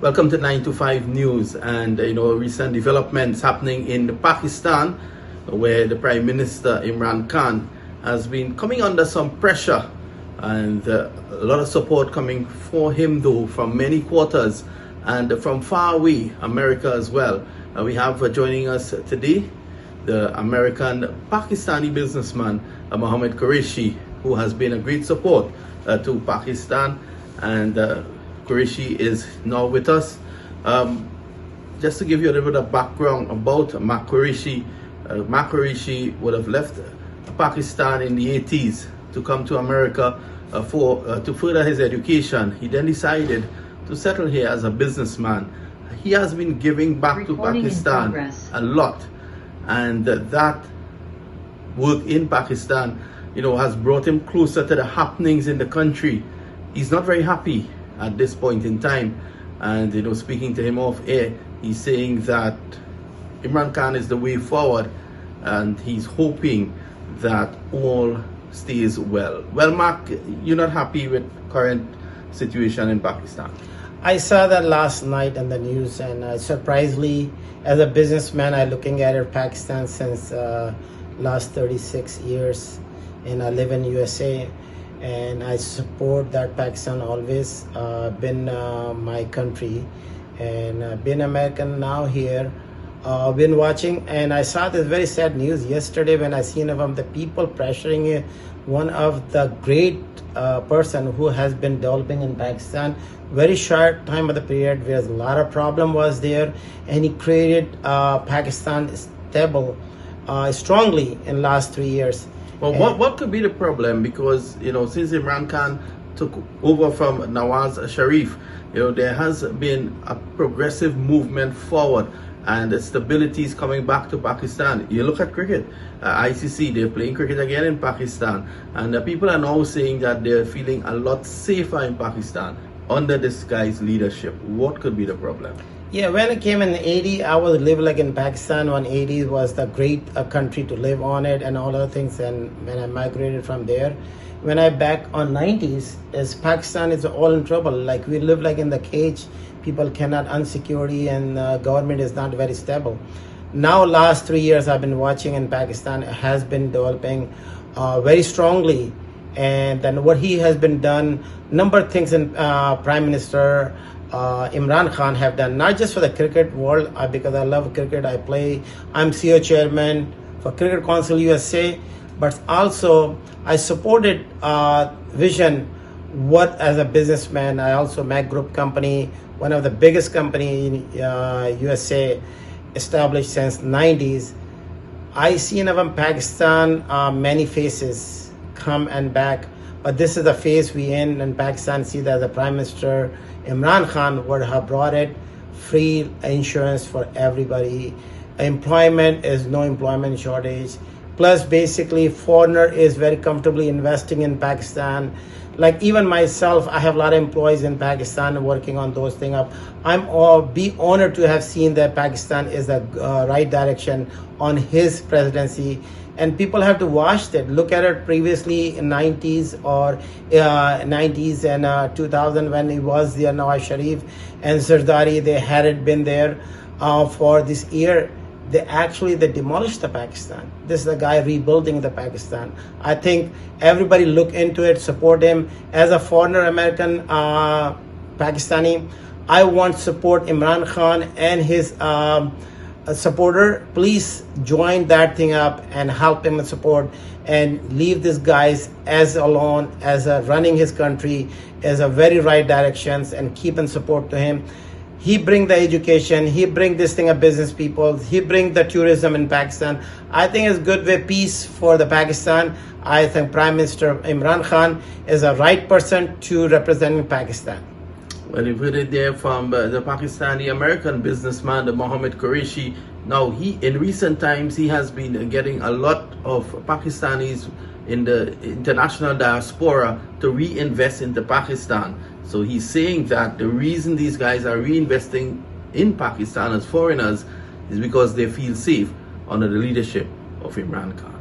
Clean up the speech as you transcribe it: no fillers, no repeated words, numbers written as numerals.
Welcome to 9 to 5 News, and recent developments happening in Pakistan, where the Prime Minister Imran Khan has been coming under some pressure, and a lot of support coming for him though from many quarters and from far away, America as well. We have joining us today the American Pakistani businessman Mohammed Qureshi, who has been a great support to Pakistan, and Qureshi is now with us. Just to give you a little bit of background about MAQ Qureshi, MAQ Qureshi would have left Pakistan in the 80s to come to America to further his education. He then decided to settle here as a businessman. He has been giving back to Pakistan a lot, and that work in Pakistan has brought him closer to the happenings in the country. He's not very happy at this point in time, and speaking to him off air, he's saying that Imran Khan is the way forward, and he's hoping that all stays well. Well, Mark, you're not happy with current situation in Pakistan? I saw that last night in the news, and surprisingly, as a businessman, I'm looking at Pakistan since last 36 years, and I live in USA. And I support that Pakistan always been my country, and been American now here. Been watching, and I saw this very sad news yesterday when I seen of the people pressuring one of the great person who has been developing in Pakistan. Very short time of the period where a lot of problem was there, and he created Pakistan stable strongly in last 3 years. Well, what could be the problem? Because since Imran Khan took over from Nawaz Sharif, there has been a progressive movement forward, and the stability is coming back to Pakistan. You look at cricket, ICC, they're playing cricket again in Pakistan, and people are now saying that they're feeling a lot safer in Pakistan under this guy's leadership. What could be the problem? Yeah, when I came in the 80s, I was live like in Pakistan. 180 was the great country to live on it and all other things. And when I migrated from there, when I back on 90s, as Pakistan is all in trouble. Like we live like in the cage. People cannot unsecurity, and government is not very stable. Now, last 3 years I've been watching in Pakistan has been developing very strongly. And then what he has been done, number of things in Prime Minister Imran Khan have done, not just for the cricket world, because I love cricket, I play, I'm CEO chairman for Cricket Council USA, but also I supported vision. What as a businessman, I also MAQ Group company, one of the biggest company in USA, established since 90s. I see in Pakistan many faces come and back, but this is the phase we in Pakistan. See that the Prime Minister Imran Khan would have brought it, free insurance for everybody. Employment is no employment shortage. Plus, basically, foreigner is very comfortably investing in Pakistan. Like even myself, I have a lot of employees in Pakistan working on those things up. I'm be honored to have seen that Pakistan is the right direction on his presidency. And people have to watch that. Look at it previously in 90s or 90s and 2000 when he was there, Nawaz Sharif and Zardari, they hadn't been there for this year. They demolished the Pakistan. This is the guy rebuilding the Pakistan. I think everybody look into it, support him. As a foreigner American Pakistani, I want to support Imran Khan and his supporter. Please join that thing up and help him and support, and leave this guys as alone as running his country as a very right directions, and keep and support to him. He bring the education, he bring this thing of business people, he bring the tourism in Pakistan. I think it's good way peace for the Pakistan. I think Prime Minister Imran Khan is a right person to represent Pakistan. Well, you've heard it there from the Pakistani American businessman, the Mohammed Qureshi. Now, in recent times, he has been getting a lot of Pakistanis in the international diaspora to reinvest into Pakistan. So he's saying that the reason these guys are reinvesting in Pakistan as foreigners is because they feel safe under the leadership of Imran Khan.